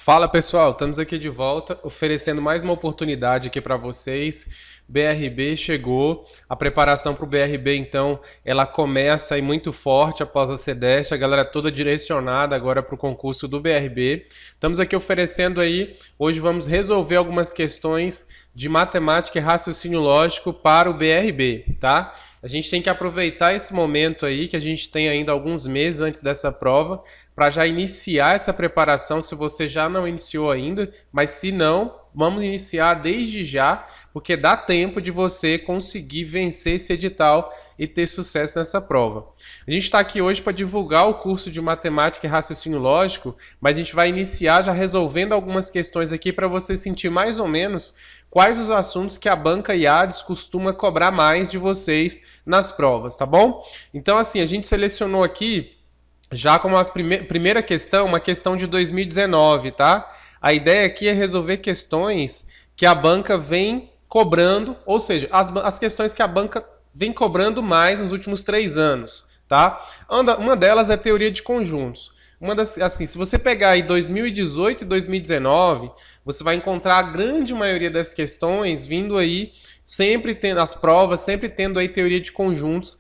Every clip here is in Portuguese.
Fala pessoal, estamos aqui de volta, oferecendo mais uma oportunidade aqui para vocês. BRB chegou, a preparação para o BRB então, ela começa aí muito forte após a Cedeste, a galera toda direcionada agora para o concurso do BRB. Estamos aqui oferecendo aí, hoje vamos resolver algumas questões de matemática e raciocínio lógico para o BRB, tá? A gente tem que aproveitar esse momento aí, que a gente tem ainda alguns meses antes dessa prova, para já iniciar essa preparação, se você já não iniciou ainda, mas se não, vamos iniciar desde já, porque dá tempo de você conseguir vencer esse edital e ter sucesso nessa prova. A gente está aqui hoje para divulgar o curso de Matemática e Raciocínio Lógico, mas a gente vai iniciar já resolvendo algumas questões aqui para você sentir mais ou menos quais os assuntos que a banca IADES costuma cobrar mais de vocês nas provas, tá bom? Então, assim, a gente selecionou aqui já como a primeira questão, uma questão de 2019, tá? A ideia aqui é resolver questões que a banca vem cobrando, ou seja, as questões que a banca vem cobrando mais nos últimos 3 anos, tá? Uma delas é teoria de conjuntos. Assim, se você pegar aí 2018 e 2019, você vai encontrar a grande maioria das questões vindo aí, sempre tendo as provas, sempre tendo aí teoria de conjuntos.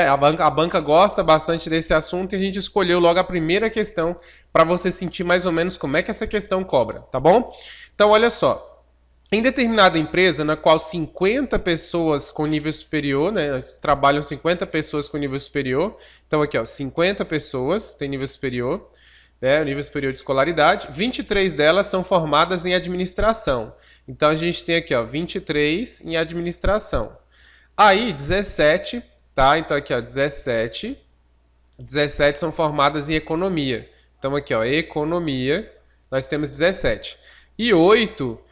A banca gosta bastante desse assunto e a gente escolheu logo a primeira questão para você sentir mais ou menos como é que essa questão cobra, tá bom? Então, olha só. Em determinada empresa, na qual 50 pessoas com nível superior, né, trabalham 50 pessoas com nível superior, então aqui, ó, 50 pessoas têm nível superior, né, nível superior de escolaridade, 23 delas são formadas em administração. Então a gente tem aqui, ó, 23 em administração. Aí, 17, tá? Então aqui, ó, 17 são formadas em economia. Então aqui, ó, economia, nós temos 17. E 8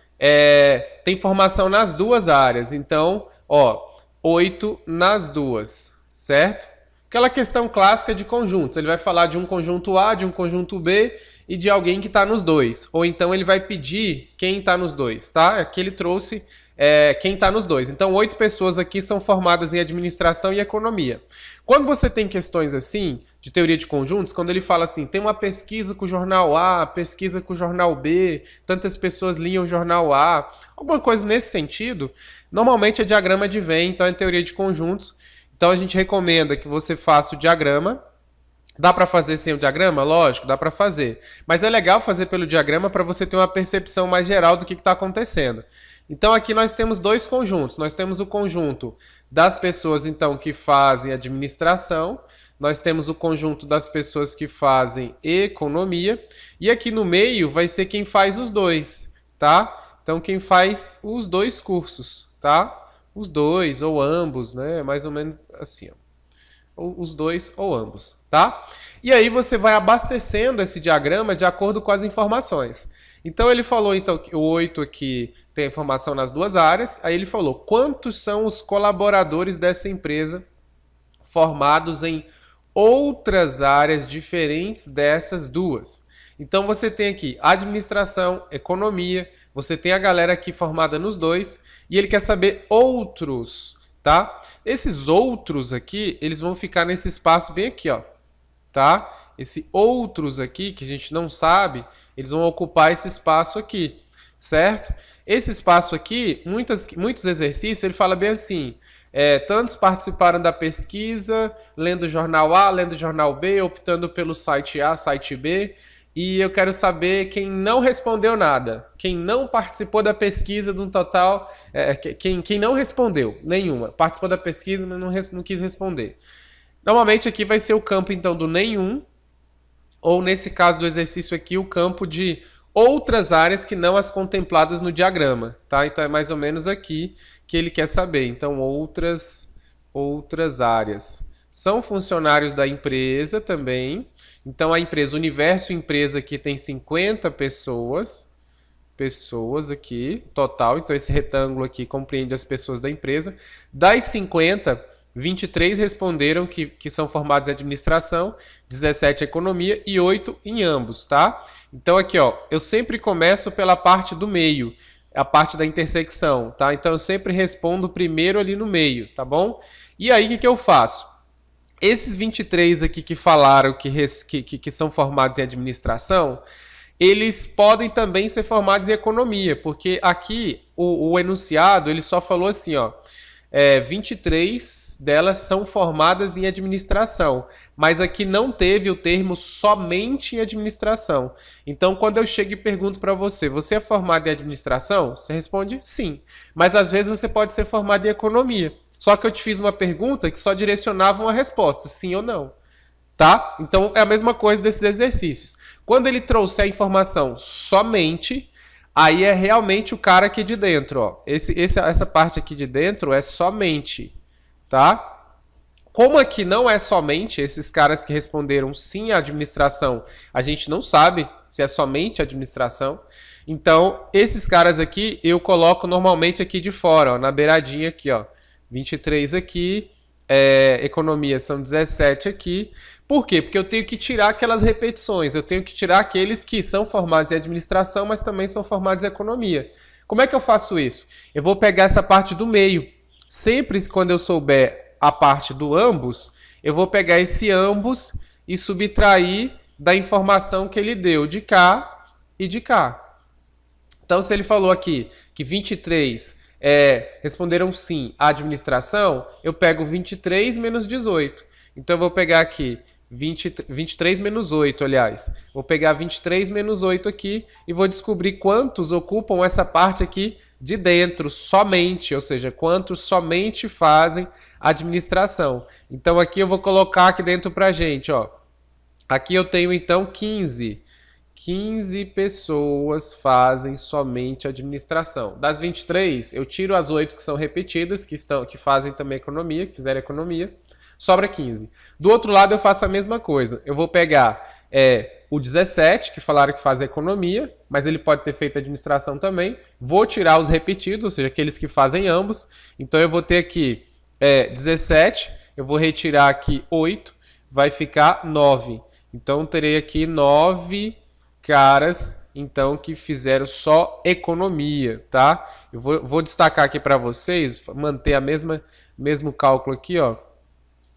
tem formação nas duas áreas. Então, ó, 8 nas duas, certo? Aquela questão clássica de conjuntos. Ele vai falar de um conjunto A, de um conjunto B e de alguém que está nos dois. Ou então ele vai pedir quem está nos dois, tá? Aqui ele trouxe quem está nos dois. Então, 8 pessoas aqui são formadas em administração e economia. Quando você tem questões assim, de teoria de conjuntos, quando ele fala assim, tem uma pesquisa com o jornal A, pesquisa com o jornal B, tantas pessoas liam o jornal A, alguma coisa nesse sentido, normalmente é diagrama de Venn, então é teoria de conjuntos. Então a gente recomenda que você faça o diagrama. Dá para fazer sem o diagrama? Lógico, dá para fazer. Mas é legal fazer pelo diagrama para você ter uma percepção mais geral do que está acontecendo. Então aqui nós temos dois conjuntos. Nós temos o conjunto das pessoas então que fazem administração, nós temos o conjunto das pessoas que fazem economia, e aqui no meio vai ser quem faz os dois, tá? Então quem faz os dois cursos, tá? Os dois ou ambos, né? Mais ou menos assim, ó. Os dois ou ambos, tá? E aí você vai abastecendo esse diagrama de acordo com as informações. Então ele falou então que o 8 aqui tem informação nas duas áreas, aí ele falou quantos são os colaboradores dessa empresa formados em outras áreas diferentes dessas duas. Então você tem aqui administração, economia, você tem a galera aqui formada nos dois e ele quer saber outros, tá? Esses outros aqui, eles vão ficar nesse espaço bem aqui, ó, tá? Esse outros aqui, que a gente não sabe, eles vão ocupar esse espaço aqui, certo? Esse espaço aqui, muitos exercícios, ele fala bem assim, tantos participaram da pesquisa, lendo o jornal A, lendo o jornal B, optando pelo site A, site B, e eu quero saber quem não respondeu nada, quem não participou da pesquisa de um total, quem não respondeu nenhuma, participou da pesquisa, mas não quis responder. Normalmente aqui vai ser o campo então do nenhum, ou nesse caso do exercício aqui, o campo de outras áreas que não as contempladas no diagrama, tá? Então é mais ou menos aqui que ele quer saber. Então outras áreas. São funcionários da empresa também. Então a empresa, o universo empresa aqui tem 50 pessoas aqui, total. Então esse retângulo aqui compreende as pessoas da empresa. Das 50, 23 responderam que são formados em administração, 17 em economia e 8 em ambos, tá? Então aqui, ó, eu sempre começo pela parte do meio, a parte da intersecção, tá? Então eu sempre respondo primeiro ali no meio, tá bom? E aí o que eu faço? Esses 23 aqui que falaram que são formados em administração, eles podem também ser formados em economia, porque aqui o enunciado ele só falou assim, ó, 23 delas são formadas em administração, mas aqui não teve o termo somente em administração. Então, quando eu chego e pergunto para você, você é formado em administração? Você responde sim, mas às vezes você pode ser formado em economia. Só que eu te fiz uma pergunta que só direcionava uma resposta, sim ou não. Tá? Então é a mesma coisa desses exercícios. Quando ele trouxer a informação somente, aí é realmente o cara aqui de dentro, ó. Essa parte aqui de dentro é somente, tá? Como aqui não é somente, esses caras que responderam sim à administração, a gente não sabe se é somente administração. Então, esses caras aqui eu coloco normalmente aqui de fora, ó, na beiradinha aqui, ó. 23 aqui, economia são 17 aqui. Por quê? Porque eu tenho que tirar aquelas repetições, eu tenho que tirar aqueles que são formados em administração, mas também são formados em economia. Como é que eu faço isso? Eu vou pegar essa parte do meio. Sempre quando eu souber a parte do ambos, eu vou pegar esse ambos e subtrair da informação que ele deu de cá e de cá. Então, se ele falou aqui que 23 responderam sim à administração, eu pego 23 menos 18. Então, eu vou pegar aqui 23 menos 8, aliás. Vou pegar 23 menos 8 aqui e vou descobrir quantos ocupam essa parte aqui de dentro, somente, ou seja, quantos somente fazem administração. Então, aqui eu vou colocar aqui dentro pra gente, ó. Aqui eu tenho, então, 15. 15 pessoas fazem somente administração. Das 23, eu tiro as 8 que são repetidas, que fazem também economia, que fizeram economia. Sobra 15. Do outro lado eu faço a mesma coisa. Eu vou pegar o 17, que falaram que faz economia, mas ele pode ter feito administração também. Vou tirar os repetidos, ou seja, aqueles que fazem ambos. Então eu vou ter aqui 17, eu vou retirar aqui 8, vai ficar 9. Então terei aqui 9 caras então que fizeram só economia, tá? Eu vou destacar aqui para vocês, manter mesmo cálculo aqui, ó,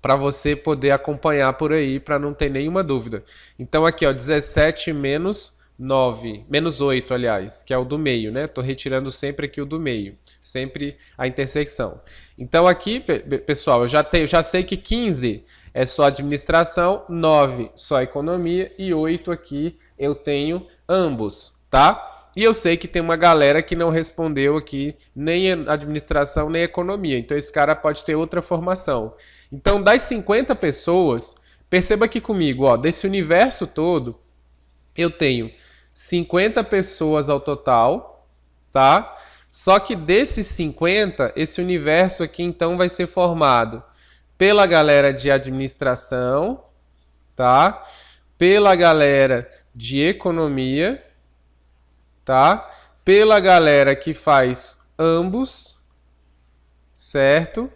para você poder acompanhar por aí, para não ter nenhuma dúvida. Então aqui, ó, 17 menos 9, menos 8, aliás, que é o do meio, né? Tô retirando sempre aqui o do meio, sempre a intersecção. Então aqui, pessoal, eu já sei que 15 é só administração, 9 só economia e 8 aqui eu tenho ambos, tá? E eu sei que tem uma galera que não respondeu aqui nem administração nem economia, então esse cara pode ter outra formação. Então, das 50 pessoas, perceba aqui comigo, ó, desse universo todo, eu tenho 50 pessoas ao total, tá? Só que desses 50, esse universo aqui então vai ser formado pela galera de administração, tá? Pela galera de economia, tá? Pela galera que faz ambos, certo?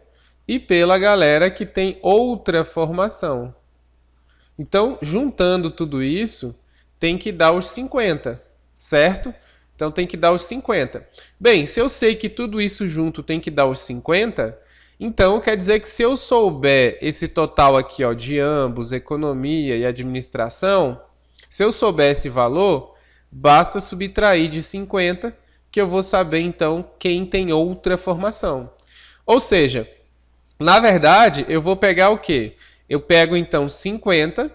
E pela galera que tem outra formação. Então, juntando tudo isso, tem que dar os 50, certo? Então, tem que dar os 50. Bem, se eu sei que tudo isso junto tem que dar os 50, então quer dizer que se eu souber esse total aqui, ó, de ambos, economia e administração, se eu souber esse valor, basta subtrair de 50, que eu vou saber, então, quem tem outra formação. Ou seja, na verdade, eu vou pegar o quê? Eu pego, então, 50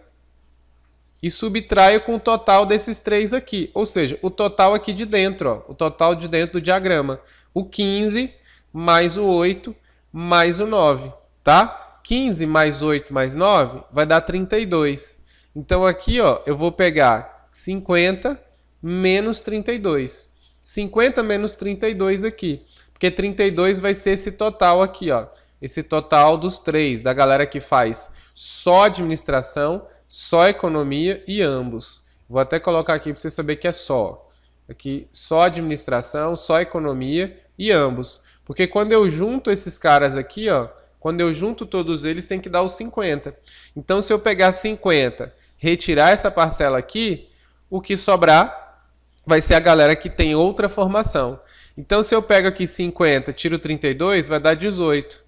e subtraio com o total desses três aqui. Ou seja, o total aqui de dentro, ó, o total de dentro do diagrama. O 15 mais o 8 mais o 9, tá? 15 mais 8 mais 9 vai dar 32. Então, aqui, ó, eu vou pegar 50 menos 32. 50 menos 32 aqui. Porque 32 vai ser esse total aqui, ó. Esse total dos três, da galera que faz só administração, só economia e ambos. Vou até colocar aqui para você saber que é só. Aqui, só administração, só economia e ambos. Porque quando eu junto esses caras aqui, ó, quando eu junto todos eles, tem que dar os 50. Então, se eu pegar 50, retirar essa parcela aqui, o que sobrar vai ser a galera que tem outra formação. Então, se eu pego aqui 50, tiro 32, vai dar 18.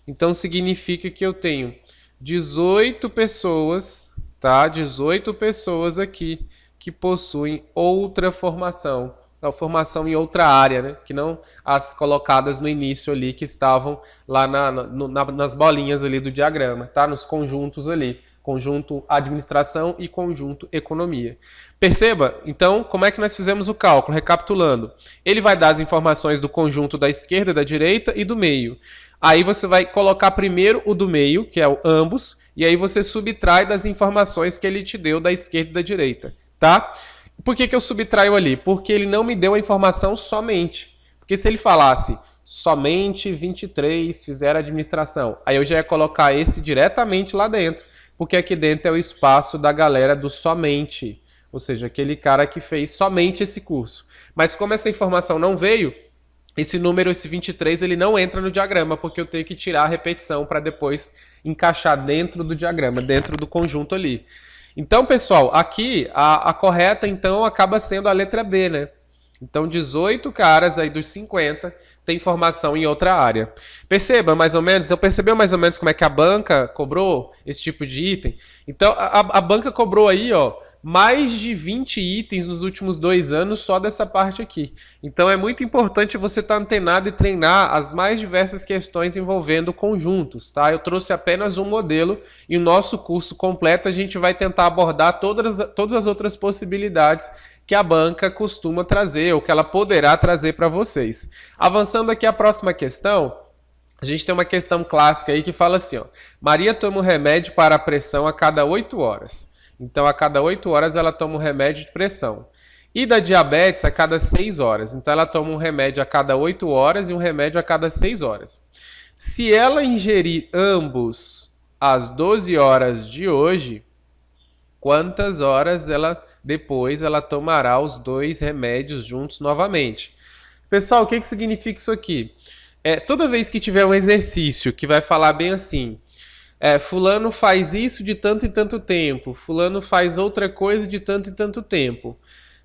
Então, significa que eu tenho 18 pessoas, tá? 18 pessoas aqui que possuem outra formação, a formação em outra área, né? Que não as colocadas no início ali, que estavam lá nas bolinhas ali do diagrama, tá? Nos conjuntos ali, conjunto administração e conjunto economia. Perceba, então, como é que nós fizemos o cálculo? Recapitulando, ele vai dar as informações do conjunto da esquerda, da direita e do meio. Aí você vai colocar primeiro o do meio, que é o ambos, e aí você subtrai das informações que ele te deu da esquerda e da direita, tá? Por que eu subtraio ali? Porque ele não me deu a informação somente. Porque se ele falasse somente 23 fizeram administração, aí eu já ia colocar esse diretamente lá dentro, porque aqui dentro é o espaço da galera do somente, ou seja, aquele cara que fez somente esse curso. Mas como essa informação não veio, esse número, esse 23, ele não entra no diagrama, porque eu tenho que tirar a repetição para depois encaixar dentro do diagrama, dentro do conjunto ali. Então, pessoal, aqui a correta, então, acaba sendo a letra B, né? Então, 18 caras aí dos 50 tem formação em outra área. Perceba mais ou menos, percebeu mais ou menos como é que a banca cobrou esse tipo de item? Então, a banca cobrou aí, ó, mais de 20 itens nos últimos 2 anos só dessa parte aqui. Então, é muito importante você estar antenado e treinar as mais diversas questões envolvendo conjuntos, tá? Eu trouxe apenas um modelo e o nosso curso completo a gente vai tentar abordar todas as outras possibilidades que a banca costuma trazer ou que ela poderá trazer para vocês. Avançando aqui a próxima questão, a gente tem uma questão clássica aí que fala assim, ó, Maria toma um remédio para a pressão a cada 8 horas. Então, a cada 8 horas ela toma um remédio de pressão. E da diabetes a cada 6 horas. Então, ela toma um remédio a cada 8 horas e um remédio a cada 6 horas. Se ela ingerir ambos às 12 horas de hoje, quantas horas depois ela tomará os 2 remédios juntos novamente? Pessoal, o que significa isso aqui? Toda vez que tiver um exercício que vai falar bem assim, fulano faz isso de tanto e tanto tempo, fulano faz outra coisa de tanto e tanto tempo.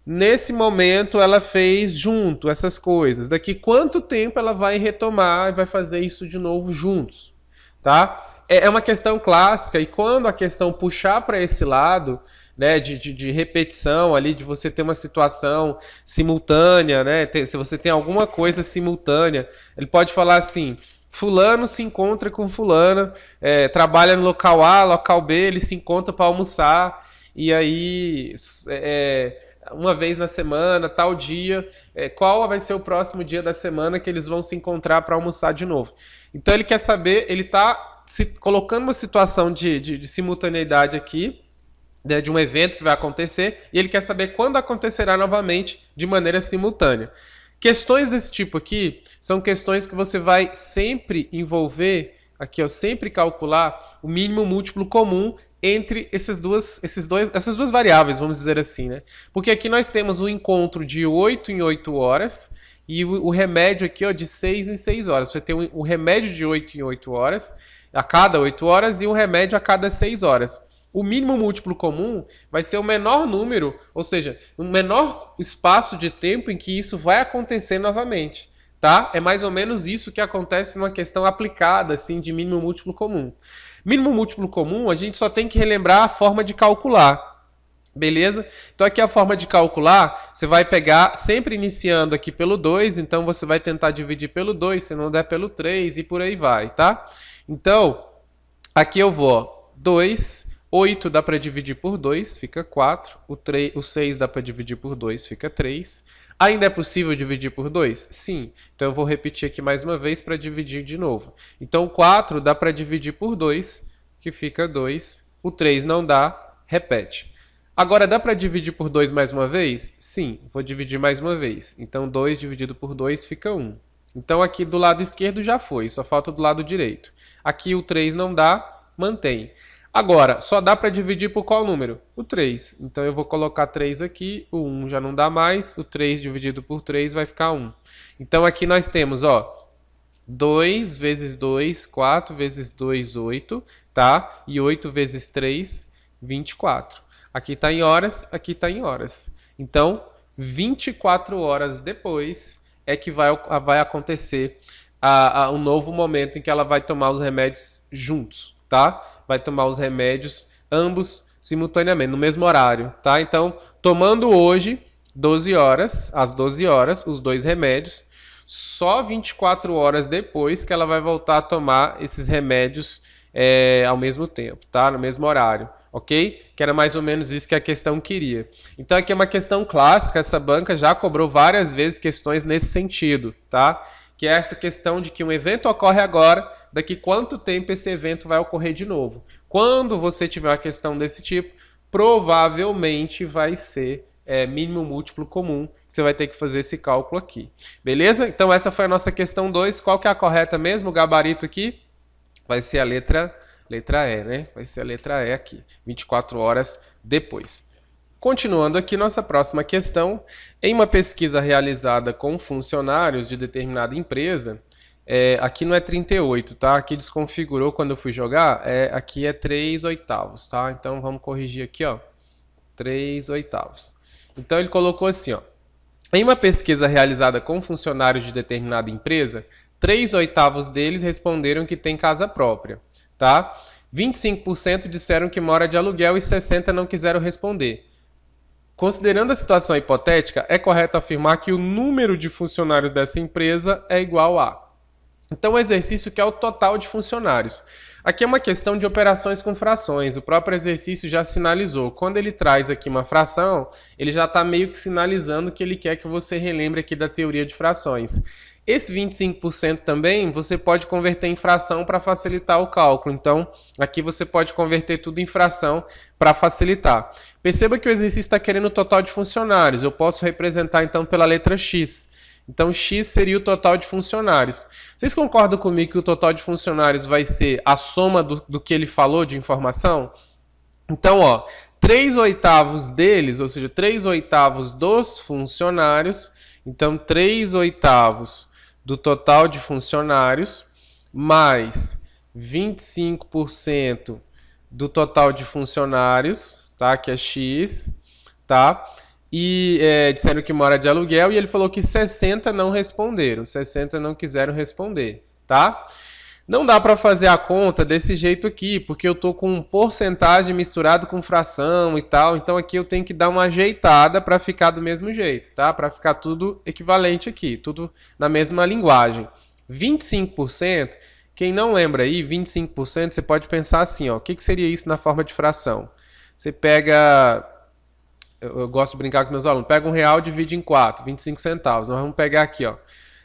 Nesse momento ela fez junto essas coisas. Daqui quanto tempo ela vai retomar e vai fazer isso de novo juntos, tá? É uma questão clássica e quando a questão puxar para esse lado, né, de repetição ali, de você ter uma situação simultânea, né, se você tem alguma coisa simultânea, ele pode falar assim, fulano se encontra com fulana, trabalha no local A, local B, ele se encontra para almoçar, e aí uma vez na semana, tal dia, qual vai ser o próximo dia da semana que eles vão se encontrar para almoçar de novo. Então ele quer saber, ele está colocando uma situação de simultaneidade aqui, né, de um evento que vai acontecer, e ele quer saber quando acontecerá novamente de maneira simultânea. Questões desse tipo aqui são questões que você vai sempre envolver, aqui, ó, sempre calcular o mínimo múltiplo comum entre essas duas variáveis, vamos dizer assim, né? Porque aqui nós temos o encontro de 8 em 8 horas e o remédio aqui, ó, de 6 em 6 horas. Você tem o remédio de 8 em 8 horas, a cada 8 horas, e o remédio a cada 6 horas. O mínimo múltiplo comum vai ser o menor número, ou seja, o menor espaço de tempo em que isso vai acontecer novamente, tá? É mais ou menos isso que acontece numa questão aplicada, assim, de mínimo múltiplo comum. Mínimo múltiplo comum, a gente só tem que relembrar a forma de calcular, beleza? Então aqui a forma de calcular, você vai pegar, sempre iniciando aqui pelo 2, então você vai tentar dividir pelo 2, se não der pelo 3 e por aí vai, tá? Então, aqui eu vou, ó, 2... 8 dá para dividir por 2, fica 4. O 6 dá para dividir por 2, fica 3. Ainda é possível dividir por 2? Sim. Então eu vou repetir aqui mais uma vez para dividir de novo. Então 4 dá para dividir por 2, que fica 2. O 3 não dá, repete. Agora dá para dividir por 2 mais uma vez? Sim, vou dividir mais uma vez. Então 2 dividido por 2 fica 1. Então aqui do lado esquerdo já foi, só falta do lado direito. Aqui o 3 não dá, mantém. Agora, só dá para dividir por qual número? O 3. Então eu vou colocar 3 aqui, o 1 já não dá mais, o 3 dividido por 3 vai ficar 1. Então aqui nós temos, ó, 2 vezes 2, 4 vezes 2, 8, tá? E 8 vezes 3, 24. Aqui está em horas, aqui está em horas. Então, 24 horas depois é que vai acontecer um novo momento em que ela vai tomar os remédios juntos, tá? Vai tomar os remédios, ambos simultaneamente, no mesmo horário, tá? Então, tomando hoje, 12 horas, às 12 horas, os 2 remédios, só 24 horas depois que ela vai voltar a tomar esses remédios ao mesmo tempo, tá? No mesmo horário, ok? Que era mais ou menos isso que a questão queria. Então aqui é uma questão clássica, essa banca já cobrou várias vezes questões nesse sentido, tá? Que é essa questão de que um evento ocorre agora, daqui quanto tempo esse evento vai ocorrer de novo. Quando você tiver uma questão desse tipo, provavelmente vai ser mínimo múltiplo comum. Você vai ter que fazer esse cálculo aqui. Beleza? Então essa foi a nossa questão 2. Qual que é a correta mesmo? O gabarito aqui vai ser a letra E, né? Vai ser a letra E aqui, 24 horas depois. Continuando aqui, nossa próxima questão. Em uma pesquisa realizada com funcionários de determinada empresa, aqui não é 38, tá? Aqui desconfigurou quando eu fui jogar, aqui é 3/8, tá? Então vamos corrigir aqui, ó, 3/8. Então ele colocou assim, ó. Em uma pesquisa realizada com funcionários de determinada empresa, 3/8 deles responderam que tem casa própria, tá? 25% disseram que mora de aluguel e 60% não quiseram responder. Considerando a situação hipotética, é correto afirmar que o número de funcionários dessa empresa é igual a... Então, o exercício que é o total de funcionários. Aqui é uma questão de operações com frações. O próprio exercício já sinalizou. Quando ele traz aqui uma fração, ele já está meio que sinalizando que ele quer que você relembre aqui da teoria de frações. Esse 25% também você pode converter em fração para facilitar o cálculo. Então, aqui você pode converter tudo em fração para facilitar. Perceba que o exercício está querendo o total de funcionários. Eu posso representar, então, pela letra X. Então, X seria o total de funcionários. Vocês concordam comigo que o total de funcionários vai ser a soma do que ele falou de informação? Então, ó, 3/8 deles, ou seja, 3/8 dos funcionários. Então, 3/8 do total de funcionários, mais 25% do total de funcionários, tá? Que é X, tá? E disseram que mora de aluguel, e ele falou que 60 não responderam, 60 não quiseram responder, tá? Não dá para fazer a conta desse jeito aqui, porque eu tô com porcentagem misturado com fração e tal, então aqui eu tenho que dar uma ajeitada para ficar do mesmo jeito, tá? Para ficar tudo equivalente aqui, tudo na mesma linguagem. 25%, quem não lembra aí, 25%, você pode pensar assim, ó, o que seria isso na forma de fração? Você pega... Eu gosto de brincar com meus alunos. Pega R$1, divide em 4, 25 centavos. Nós vamos pegar aqui, ó.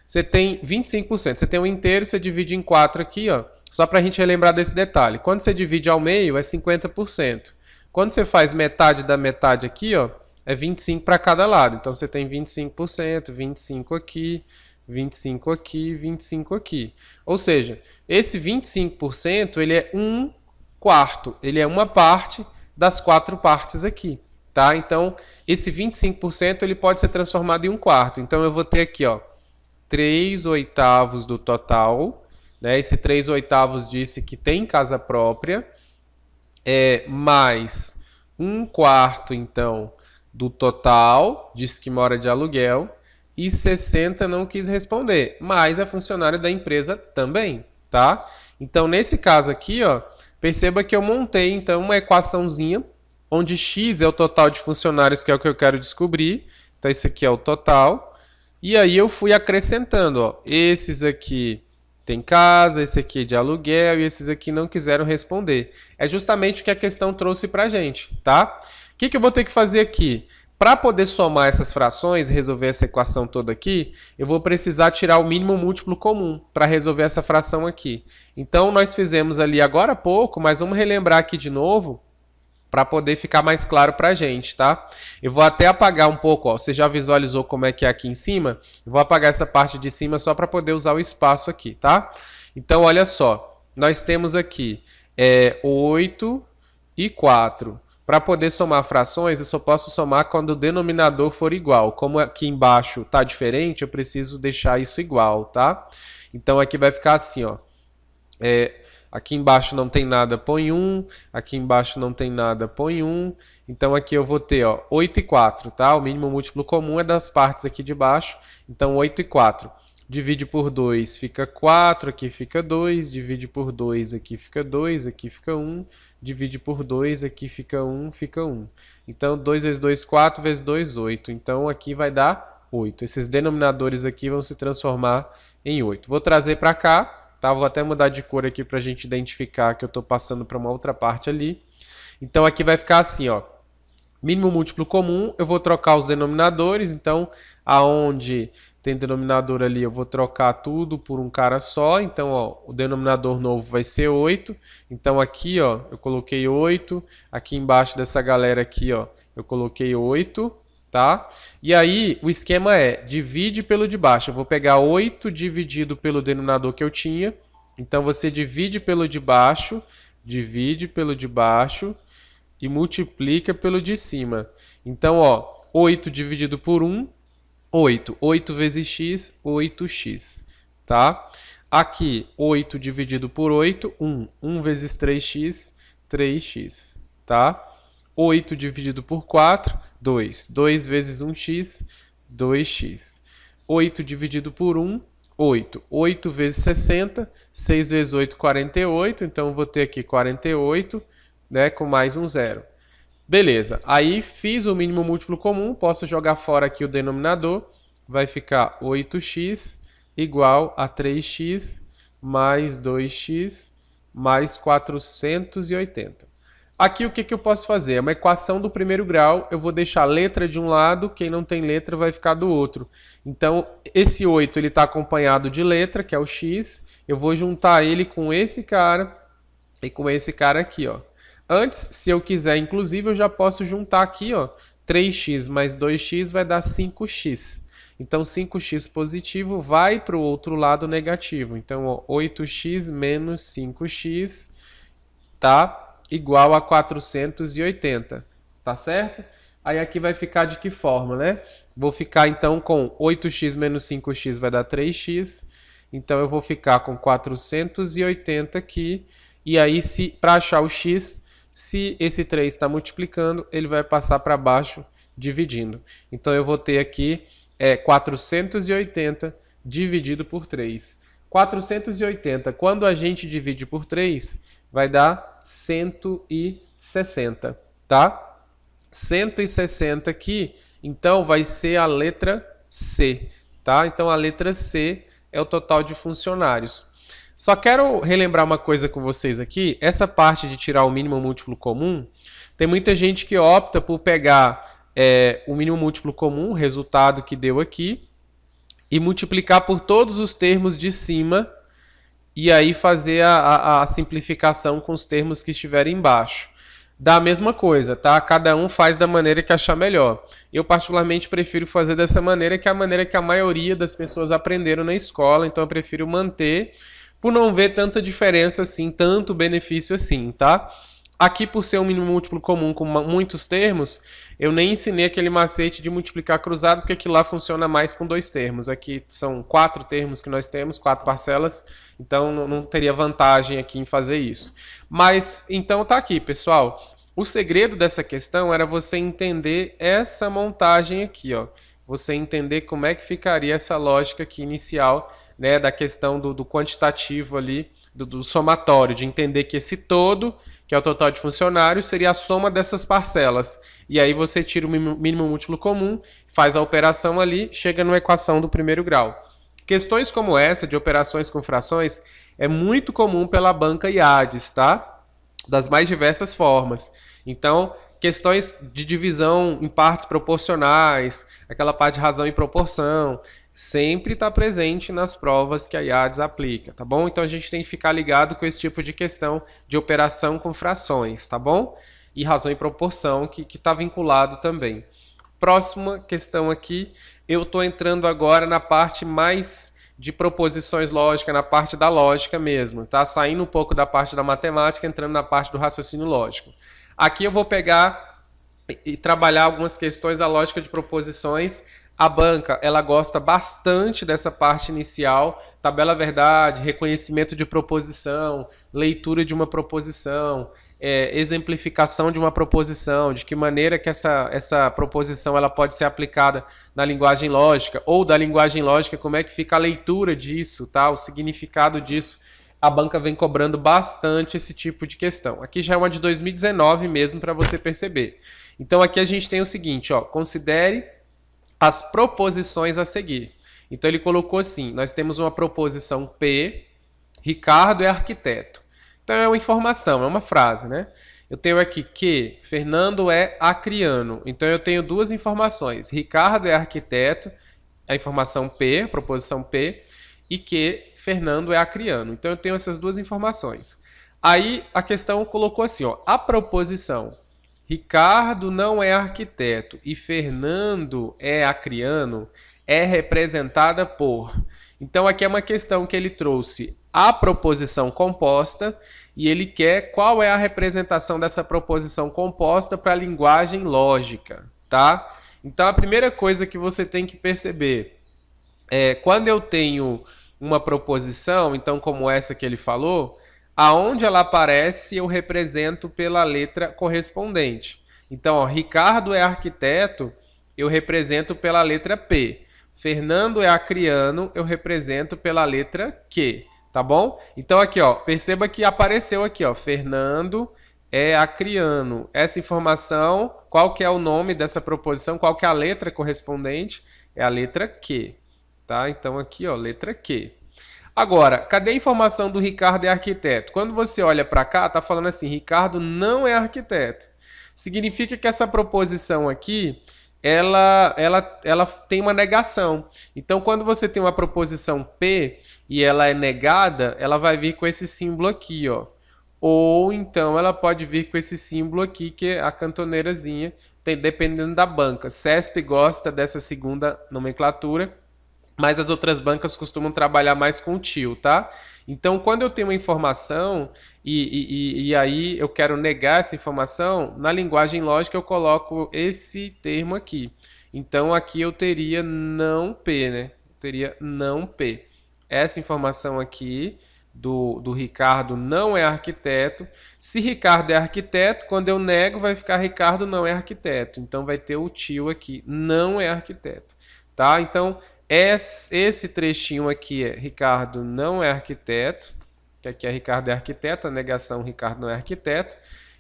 Você tem 25%. Você tem um inteiro, você divide em 4 aqui, ó. Só para a gente relembrar desse detalhe. Quando você divide ao meio, é 50%. Quando você faz metade da metade aqui, ó, é 25 para cada lado. Então você tem 25%, 25 aqui, 25 aqui, 25 aqui. Ou seja, esse 25%, ele é 1/4. Ele é uma parte das 4 partes aqui. Tá? Então, esse 25% ele pode ser transformado em 1/4. Então, eu vou ter aqui, ó, 3/8 do total. Né? Esse 3/8 disse que tem casa própria. Mais 1/4, então, do total. Disse que mora de aluguel. E 60 não quis responder. Mas é funcionário da empresa também. Tá? Então, nesse caso aqui, ó, perceba que eu montei, então, uma equaçãozinha onde X é o total de funcionários, que é o que eu quero descobrir. Então, esse aqui é o total. E aí eu fui acrescentando, ó, esses aqui tem casa, esse aqui é de aluguel e esses aqui não quiseram responder. É justamente o que a questão trouxe para a gente, tá? O que eu vou ter que fazer aqui? Para poder somar essas frações e resolver essa equação toda aqui, eu vou precisar tirar o mínimo múltiplo comum para resolver essa fração aqui. Então, nós fizemos ali agora há pouco, mas vamos relembrar aqui de novo, para poder ficar mais claro para a gente, tá? Eu vou até apagar um pouco, ó. Você já visualizou como é que é aqui em cima? Eu vou apagar essa parte de cima só para poder usar o espaço aqui, tá? Então, olha só. Nós temos aqui 8 e 4. Para poder somar frações, eu só posso somar quando o denominador for igual. Como aqui embaixo está diferente, eu preciso deixar isso igual, tá? Então, aqui vai ficar assim, ó. Aqui embaixo não tem nada, põe 1. Aqui embaixo não tem nada, põe 1. Então, aqui eu vou ter, ó, 8 e 4, tá? O mínimo múltiplo comum é das partes aqui de baixo. Então, 8 e 4. divide por 2, fica 4, aqui fica 2, divide por 2, aqui fica 2, aqui fica 1, divide por 2, aqui fica 1, fica 1. Então, 2 vezes 2, 4, vezes 2, 8. Então, aqui vai dar 8. Esses denominadores aqui vão se transformar em 8. Vou trazer para cá, tá? Vou até mudar de cor aqui para a gente identificar que eu estou passando para uma outra parte ali. Então, aqui vai ficar assim, ó. Mínimo múltiplo comum, eu vou trocar os denominadores, então, aonde tem denominador ali, eu vou trocar tudo por um cara só, então, ó, o denominador novo vai ser 8, então aqui, ó, eu coloquei 8, aqui embaixo dessa galera aqui, ó, eu coloquei 8, tá? E aí, o esquema é, divide pelo de baixo, eu vou pegar 8 dividido pelo denominador que eu tinha, então você divide pelo de baixo, e multiplica pelo de cima. Então, ó, 8 dividido por 1, 8. 8 vezes x, 8x, tá? Aqui, 8 dividido por 8, 1. 1 vezes 3x, 3x, tá? 8 dividido por 4, 2. 2 vezes 1x, 2x. 8 dividido por 1, 8. 8 vezes 60, 6 vezes 8, 48. Então, eu vou ter aqui 48, né, com mais um zero. Beleza, aí fiz o mínimo múltiplo comum, posso jogar fora aqui o denominador, vai ficar 8x igual a 3x mais 2x mais 480. Aqui o que eu posso fazer? É uma equação do primeiro grau, eu vou deixar a letra de um lado, quem não tem letra vai ficar do outro. Então, esse 8 está acompanhado de letra, que é o x, eu vou juntar ele com esse cara e com esse cara aqui, ó. Antes, se eu quiser, inclusive, eu já posso juntar aqui, ó, 3x mais 2x vai dar 5x. Então, 5x positivo vai para o outro lado negativo. Então, ó, 8x menos 5x tá igual a 480, tá certo? Aí aqui vai ficar de que forma, né? Vou ficar, então, com 8x menos 5x vai dar 3x. Então, eu vou ficar com 480 aqui. E aí, para achar o x... Se esse 3 está multiplicando, ele vai passar para baixo dividindo. Então, eu vou ter aqui 480 dividido por 3. 480, quando a gente divide por 3, vai dar 160, tá? 160 aqui, então vai ser a letra C, tá? Então, a letra C é o total de funcionários. Só quero relembrar uma coisa com vocês aqui. Essa parte de tirar o mínimo múltiplo comum, tem muita gente que opta por pegar o mínimo múltiplo comum, o resultado que deu aqui, e multiplicar por todos os termos de cima, e aí fazer a simplificação com os termos que estiverem embaixo. Dá a mesma coisa, tá? Cada um faz da maneira que achar melhor. Eu particularmente prefiro fazer dessa maneira, que é a maneira que a maioria das pessoas aprenderam na escola, então eu prefiro manter, por não ver tanta diferença assim, tanto benefício assim, tá? Aqui, por ser um mínimo múltiplo comum com muitos termos, eu nem ensinei aquele macete de multiplicar cruzado, porque aquilo lá funciona mais com 2 termos. Aqui são 4 termos que nós temos, 4 parcelas, então não teria vantagem aqui em fazer isso. Mas, então tá aqui, pessoal. O segredo dessa questão era você entender essa montagem aqui, ó. Você entender como é que ficaria essa lógica aqui inicial, né, da questão do quantitativo ali, do somatório, de entender que esse todo, que é o total de funcionários, seria a soma dessas parcelas. E aí você tira o mínimo múltiplo comum, faz a operação ali, chega numa equação do primeiro grau. Questões como essa, de operações com frações, é muito comum pela banca IADES, tá? Das mais diversas formas. Então, questões de divisão em partes proporcionais, aquela parte de razão e proporção, sempre está presente nas provas que a IADES aplica, tá bom? Então a gente tem que ficar ligado com esse tipo de questão de operação com frações, tá bom? E razão e proporção, que está vinculado também. Próxima questão aqui, eu estou entrando agora na parte mais de proposições lógicas, na parte da lógica mesmo, tá? Saindo um pouco da parte da matemática, entrando na parte do raciocínio lógico. Aqui eu vou pegar e trabalhar algumas questões da lógica de proposições. A banca, ela gosta bastante dessa parte inicial, tabela verdade, reconhecimento de proposição, leitura de uma proposição, exemplificação de uma proposição, de que maneira que essa proposição ela pode ser aplicada na linguagem lógica, ou da linguagem lógica, como é que fica a leitura disso, tá? O significado disso. A banca vem cobrando bastante esse tipo de questão. Aqui já é uma de 2019 mesmo, para você perceber. Então aqui a gente tem o seguinte, ó, considere as proposições a seguir. Então ele colocou assim, nós temos uma proposição P, Ricardo é arquiteto. Então é uma informação, é uma frase, né? Eu tenho aqui que Fernando é acriano. Então eu tenho duas informações. Ricardo é arquiteto, a informação P, a proposição P, e que Fernando é acriano. Então eu tenho essas duas informações. Aí a questão colocou assim, ó, a proposição Ricardo não é arquiteto e Fernando é acriano é representada por... Então aqui é uma questão que ele trouxe a proposição composta e ele quer qual é a representação dessa proposição composta para a linguagem lógica, tá? Então a primeira coisa que você tem que perceber é quando eu tenho uma proposição, então como essa que ele falou, aonde ela aparece eu represento pela letra correspondente. Então, ó, Ricardo é arquiteto, eu represento pela letra P. Fernando é acriano, eu represento pela letra Q, tá bom? Então aqui, ó, perceba que apareceu aqui, ó, Fernando é acriano. Essa informação, qual que é o nome dessa proposição, qual que é a letra correspondente? É a letra Q, tá? Então aqui, ó, letra Q. Agora, cadê a informação do Ricardo é arquiteto? Quando você olha para cá, tá falando assim, Ricardo não é arquiteto. Significa que essa proposição aqui ela tem uma negação. Então, quando você tem uma proposição P e ela é negada, ela vai vir com esse símbolo aqui, ó. Ou então ela pode vir com esse símbolo aqui, que é a cantoneirazinha, dependendo da banca. CESP gosta dessa segunda nomenclatura, mas as outras bancas costumam trabalhar mais com o tio, tá? Então, quando eu tenho uma informação e aí eu quero negar essa informação, na linguagem lógica eu coloco esse termo aqui. Então, aqui eu teria não P, né? Eu teria não P. Essa informação aqui do Ricardo não é arquiteto. Se Ricardo é arquiteto, quando eu nego vai ficar Ricardo não é arquiteto. Então, vai ter o tio aqui, não é arquiteto, tá? Então, esse trechinho aqui é Ricardo não é arquiteto, que aqui é Ricardo é arquiteto, a negação Ricardo não é arquiteto.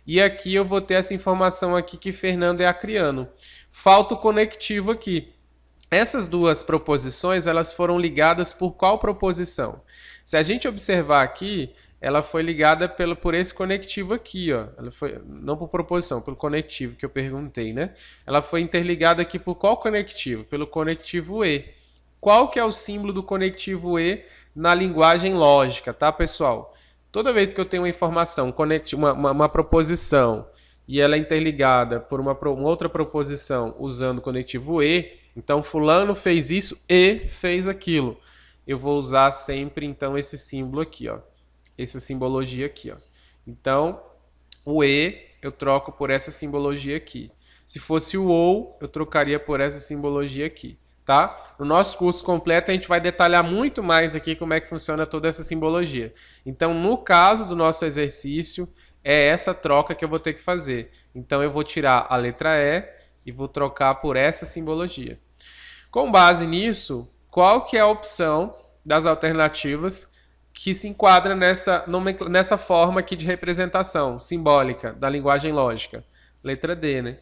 E aqui eu vou ter essa informação aqui que Fernando é acriano. Falta o conectivo aqui. Essas duas proposições, elas foram ligadas por qual proposição? Se a gente observar aqui, ela foi ligada por esse conectivo aqui, ó. Ela foi, não por proposição, pelo conectivo que eu perguntei, né? Ela foi interligada aqui por qual conectivo? Pelo conectivo E. Qual que é o símbolo do conectivo E na linguagem lógica, tá, pessoal? Toda vez que eu tenho uma informação, uma proposição, e ela é interligada por uma outra proposição usando o conectivo E, então fulano fez isso e fez aquilo. Eu vou usar sempre, então, esse símbolo aqui, ó. Essa simbologia aqui, ó. Então, o E eu troco por essa simbologia aqui. Se fosse o OU, eu trocaria por essa simbologia aqui. Tá? No nosso curso completo a gente vai detalhar muito mais aqui como é que funciona toda essa simbologia. Então, no caso do nosso exercício, é essa troca que eu vou ter que fazer. Então, eu vou tirar a letra E e vou trocar por essa simbologia. Com base nisso, qual que é a opção das alternativas que se enquadra nessa forma aqui de representação simbólica da linguagem lógica? Letra D, né?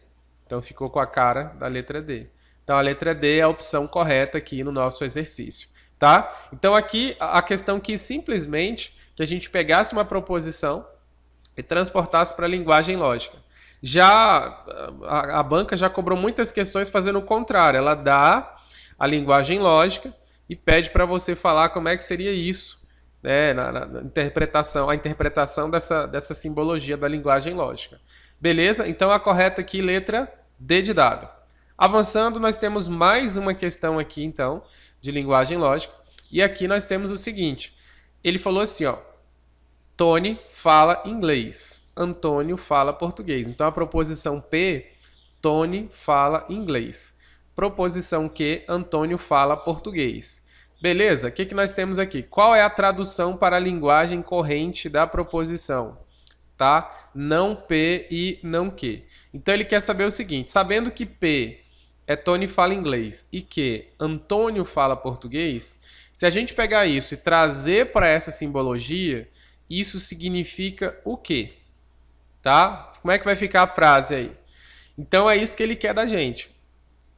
Então, ficou com a cara da letra D. Então, a letra D é a opção correta aqui no nosso exercício, tá? Então, aqui a questão que simplesmente que a gente pegasse uma proposição e transportasse para a linguagem lógica. Já a banca já cobrou muitas questões fazendo o contrário. Ela dá a linguagem lógica e pede para você falar como é que seria isso, né, na interpretação, a interpretação dessa simbologia da linguagem lógica. Beleza? Então, a correta aqui, letra D de dado. Avançando, nós temos mais uma questão aqui, então, de linguagem lógica. E aqui nós temos o seguinte. Ele falou assim, ó. Tony fala inglês. Antônio fala português. Então, a proposição P, Tony fala inglês. Proposição Q, Antônio fala português. Beleza? O que nós temos aqui? Qual é a tradução para a linguagem corrente da proposição? Tá? não P e não Q. Então ele quer saber o seguinte, sabendo que P é Tony fala inglês e que Antônio fala português, se a gente pegar isso e trazer para essa simbologia, isso significa o quê? Tá? Como é que vai ficar a frase aí? Então é isso que ele quer da gente.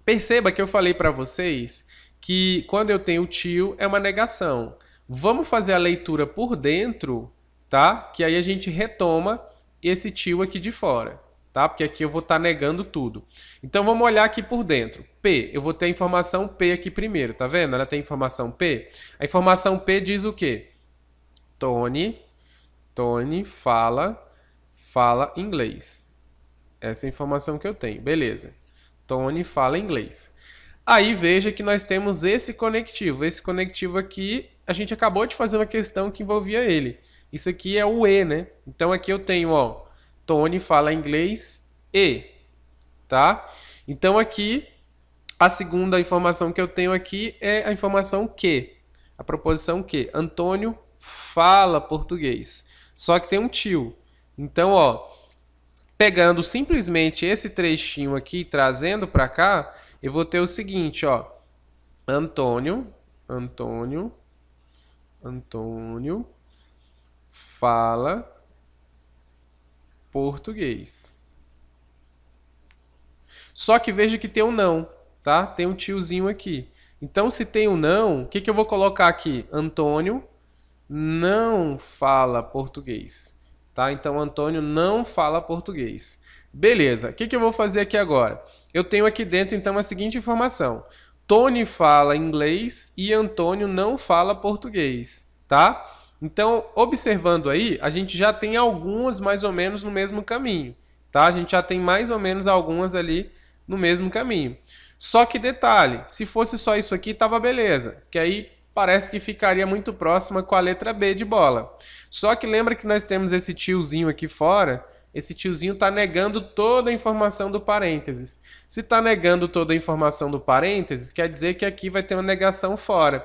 Perceba que eu falei para vocês que quando eu tenho tio é uma negação. Vamos fazer a leitura por dentro, tá? Que aí a gente retoma esse tio aqui de fora, tá? Porque aqui eu vou estar negando tudo. Então vamos olhar aqui por dentro. P, eu vou ter a informação P aqui primeiro, tá vendo? Ela tem informação P. A informação P diz o quê? Tony fala inglês. Essa é a informação que eu tenho, beleza. Tony fala inglês. Aí veja que nós temos esse conectivo. Esse conectivo aqui, a gente acabou de fazer uma questão que envolvia ele. Isso aqui é o E, né? Então aqui eu tenho, ó, Tony fala inglês e, tá? Então aqui, a segunda informação que eu tenho aqui é a informação que. A proposição que. Antônio fala português. Só que tem um tio. Então, ó, pegando simplesmente esse trechinho aqui e trazendo para cá, eu vou ter o seguinte, ó. Antônio fala português. Só que veja que tem um não, tá? Tem um tiozinho aqui. Então, se tem um não, o que eu vou colocar aqui? Antônio não fala português. Tá? Então, Antônio não fala português. Beleza, o que eu vou fazer aqui agora? Eu tenho aqui dentro, então, a seguinte informação. Tony fala inglês e Antônio não fala português, tá? Então, observando aí, a gente já tem algumas mais ou menos no mesmo caminho, tá? A gente já tem mais ou menos algumas ali no mesmo caminho. Só que detalhe, se fosse só isso aqui, tava beleza, que aí parece que ficaria muito próxima com a letra B de bola. Só que lembra que nós temos esse tiozinho aqui fora, esse tiozinho está negando toda a informação do parênteses. Se está negando toda a informação do parênteses, quer dizer que aqui vai ter uma negação fora.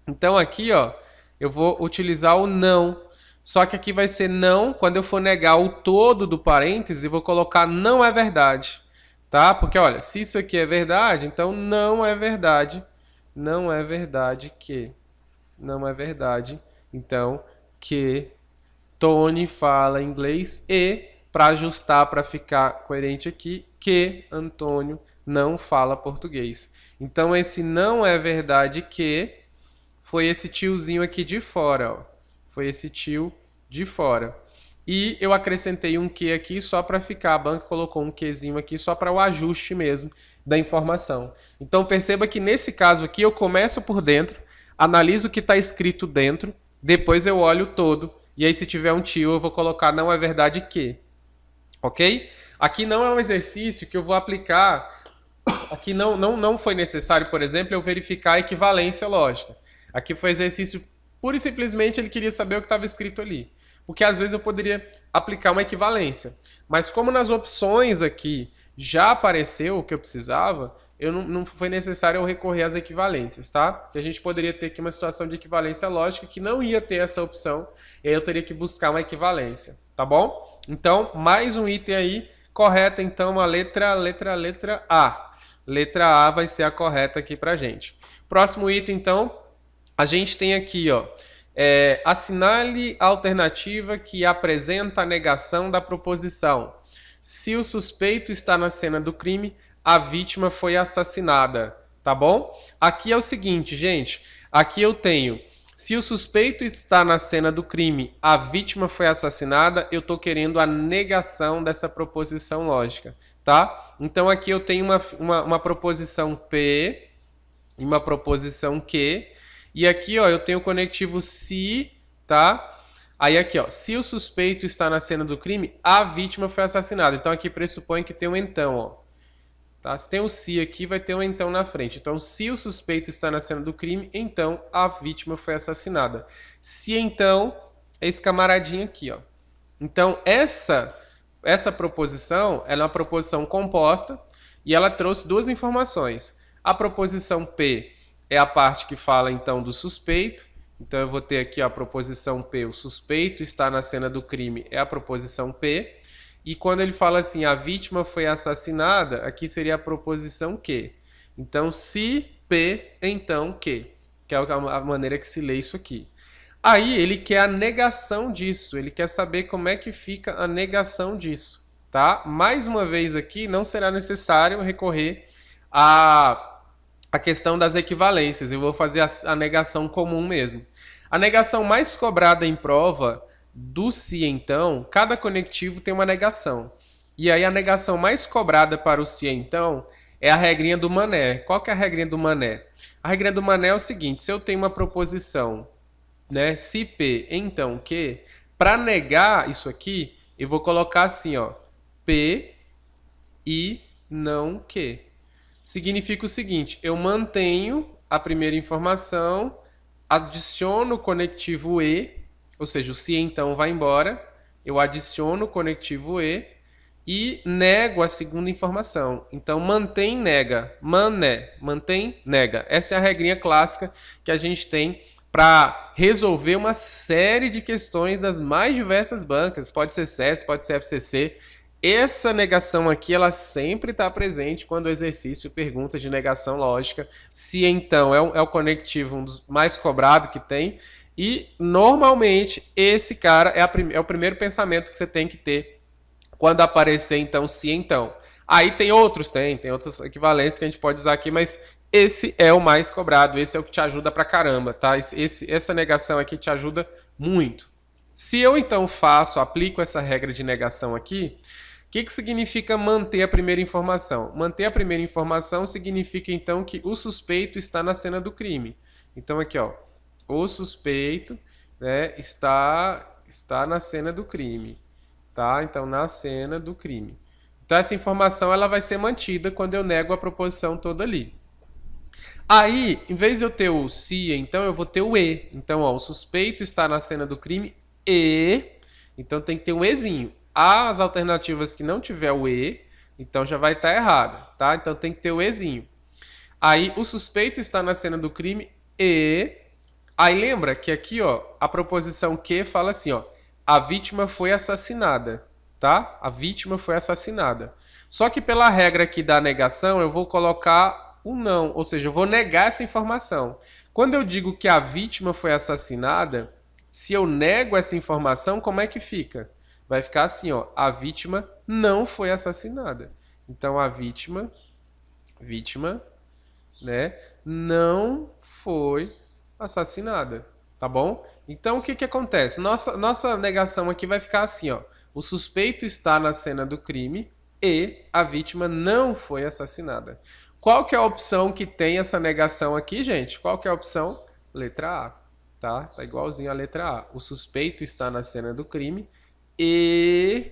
Então aqui, ó, eu vou utilizar o não. Só que aqui vai ser não, quando eu for negar o todo do parênteses, eu vou colocar não é verdade. Tá? Porque, olha, se isso aqui é verdade, então não é verdade. Não é verdade que. Não é verdade. Então, que Tony fala inglês e, para ajustar, para ficar coerente aqui, que Antônio não fala português. Então, esse não é verdade que foi esse tiozinho aqui de fora. Ó. Foi esse tio de fora. E eu acrescentei um que aqui só para ficar, a banca colocou um quezinho aqui só para o ajuste mesmo da informação. Então perceba que nesse caso aqui eu começo por dentro, analiso o que está escrito dentro, depois eu olho todo, e aí se tiver um tio eu vou colocar não é verdade que. Ok? Aqui não é um exercício que eu vou aplicar, aqui não foi necessário, por exemplo, eu verificar a equivalência lógica. Aqui foi exercício, pura e simplesmente ele queria saber o que estava escrito ali. Porque às vezes eu poderia aplicar uma equivalência. Mas como nas opções aqui já apareceu o que eu precisava, não foi necessário eu recorrer às equivalências, tá? Que a gente poderia ter aqui uma situação de equivalência lógica que não ia ter essa opção, e aí eu teria que buscar uma equivalência, tá bom? Então, mais um item aí, correta então a letra A. Letra A vai ser a correta aqui pra gente. Próximo item então, a gente tem aqui, ó, assinale a alternativa que apresenta a negação da proposição. Se o suspeito está na cena do crime, a vítima foi assassinada, tá bom? Aqui é o seguinte, gente, aqui eu tenho, se o suspeito está na cena do crime, a vítima foi assassinada, eu estou querendo a negação dessa proposição lógica, tá? Então aqui eu tenho uma proposição P e uma proposição Q. E aqui, ó, eu tenho o conectivo se, tá? Aí aqui, ó, se o suspeito está na cena do crime, a vítima foi assassinada. Então aqui pressupõe que tem um então, ó. Tá? Se tem o se aqui, vai ter um então na frente. Então, se o suspeito está na cena do crime, então a vítima foi assassinada. Se então, é esse camaradinho aqui, ó. Então, essa proposição, ela é uma proposição composta e ela trouxe duas informações. A proposição P é a parte que fala, então, do suspeito. Então, eu vou ter aqui ó, a proposição P, o suspeito está na cena do crime, é a proposição P. E quando ele fala assim, a vítima foi assassinada, aqui seria a proposição que. Então, se P, então que é a maneira que se lê isso aqui. Aí ele quer a negação disso, ele quer saber como é que fica a negação disso, tá? Mais uma vez aqui, não será necessário recorrer a questão das equivalências, eu vou fazer a negação comum mesmo. A negação mais cobrada em prova do se então, cada conectivo tem uma negação. E aí a negação mais cobrada para o se então é a regrinha do Mané. Qual que é a regrinha do Mané? A regrinha do Mané é o seguinte, se eu tenho uma proposição, né, se P, então que, para negar isso aqui, eu vou colocar assim, ó, P e não que. Significa o seguinte, eu mantenho a primeira informação, adiciono o conectivo E, ou seja, o se então vai embora, eu adiciono o conectivo e nego a segunda informação. Então, mantém, nega, mané, mantém, nega. Essa é a regrinha clássica que a gente tem para resolver uma série de questões das mais diversas bancas. Pode ser SES, pode ser FCC. Essa negação aqui, ela sempre está presente quando o exercício pergunta de negação lógica. Se então é o conectivo um dos mais cobrados que tem. E, normalmente, esse cara é o primeiro pensamento que você tem que ter quando aparecer, então, se então. Aí tem outros equivalências que a gente pode usar aqui, mas esse é o mais cobrado, esse é o que te ajuda pra caramba, tá? Essa negação aqui te ajuda muito. Se eu, então, aplico essa regra de negação aqui, o que significa manter a primeira informação? Manter a primeira informação significa, então, que o suspeito está na cena do crime. Então, aqui, ó, o suspeito, né, está na cena do crime. Tá? Então, na cena do crime. Então, essa informação ela vai ser mantida quando eu nego a proposição toda ali. Aí, em vez de eu ter o se, então, eu vou ter o e. Então, ó, o suspeito está na cena do crime e... Então, tem que ter um ezinho. As alternativas que não tiver o e, então já vai estar errada, tá? Então, tem que ter o ezinho. Aí, o suspeito está na cena do crime e... Aí, lembra que aqui, ó, a proposição que fala assim, ó, a vítima foi assassinada, tá? A vítima foi assassinada. Só que pela regra aqui da negação, eu vou colocar o não, ou seja, eu vou negar essa informação. Quando eu digo que a vítima foi assassinada, se eu nego essa informação, como é que fica? Vai ficar assim, ó, a vítima não foi assassinada. Então, a vítima, né, não foi assassinada. Tá bom? Então, o que acontece? Nossa negação aqui vai ficar assim, ó. O suspeito está na cena do crime e a vítima não foi assassinada. Qual que é a opção que tem essa negação aqui, gente? Qual que é a opção? Letra A, tá? Tá igualzinho a letra A. O suspeito está na cena do crime e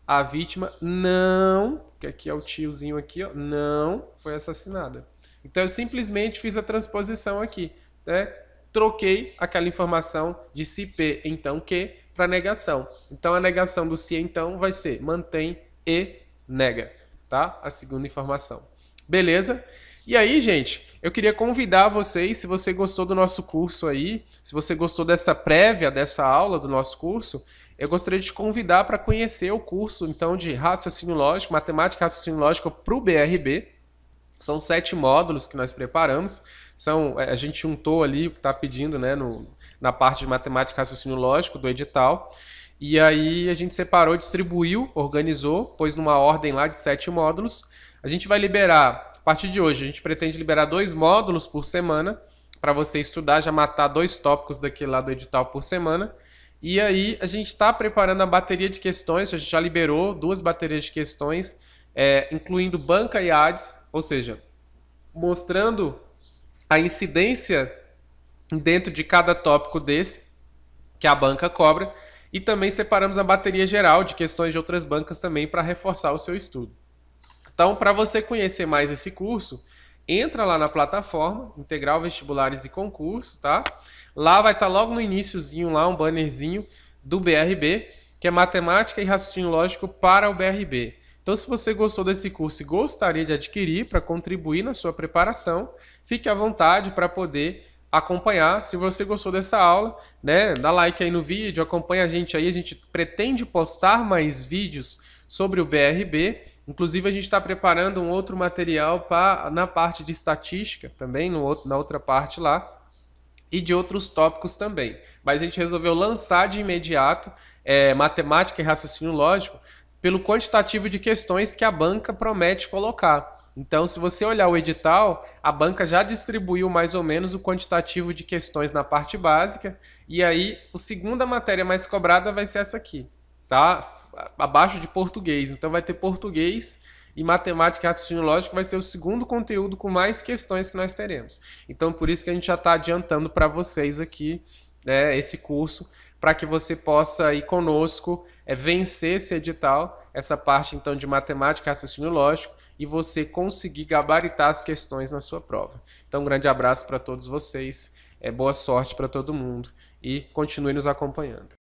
a vítima não, que aqui é o tiozinho aqui, ó, não foi assassinada. Então, eu simplesmente fiz a transposição aqui, né? Troquei aquela informação de se P, então que, para negação. Então, a negação do se, então, vai ser mantém e nega, tá? A segunda informação. Beleza? E aí, gente, eu queria convidar vocês, se você gostou do nosso curso aí, se você gostou dessa prévia, dessa aula do nosso curso, eu gostaria de te convidar para conhecer o curso, então, de raciocínio lógico, matemática e raciocínio lógico para o BRB. São 7 módulos que nós preparamos. A gente juntou ali o que está pedindo, né, na parte de matemática e raciocínio lógico do edital. E aí a gente separou, distribuiu, organizou, pôs numa ordem lá de 7 módulos. A gente vai liberar, a partir de hoje, a gente pretende liberar 2 módulos por semana para você estudar, já matar 2 tópicos daquele lá do edital por semana. E aí a gente está preparando a bateria de questões, a gente já liberou 2 baterias de questões, incluindo banca e ADS, ou seja, mostrando a incidência dentro de cada tópico desse que a banca cobra, e também separamos a bateria geral de questões de outras bancas também para reforçar o seu estudo. Então, para você conhecer mais esse curso, entra lá na plataforma Integral Vestibulares e Concurso, tá? Lá vai estar logo no iniciozinho lá um bannerzinho do BRB, que é Matemática e Raciocínio Lógico para o BRB. Então, se você gostou desse curso e gostaria de adquirir para contribuir na sua preparação, fique à vontade para poder acompanhar. Se você gostou dessa aula, né, dá like aí no vídeo, acompanha a gente aí. A gente pretende postar mais vídeos sobre o BRB. Inclusive, a gente está preparando um outro material na parte de estatística, também na outra parte lá, e de outros tópicos também. Mas a gente resolveu lançar de imediato matemática e raciocínio lógico pelo quantitativo de questões que a banca promete colocar. Então, se você olhar o edital, a banca já distribuiu mais ou menos o quantitativo de questões na parte básica, e aí a segunda matéria mais cobrada vai ser essa aqui, tá? Abaixo de português. Então vai ter português e matemática e raciocínio lógico vai ser o segundo conteúdo com mais questões que nós teremos. Então por isso que a gente já está adiantando para vocês aqui, né, esse curso, para que você possa ir conosco, vencer esse edital, essa parte então de matemática e raciocínio lógico, e você conseguir gabaritar as questões na sua prova. Então um grande abraço para todos vocês, boa sorte para todo mundo e continue nos acompanhando.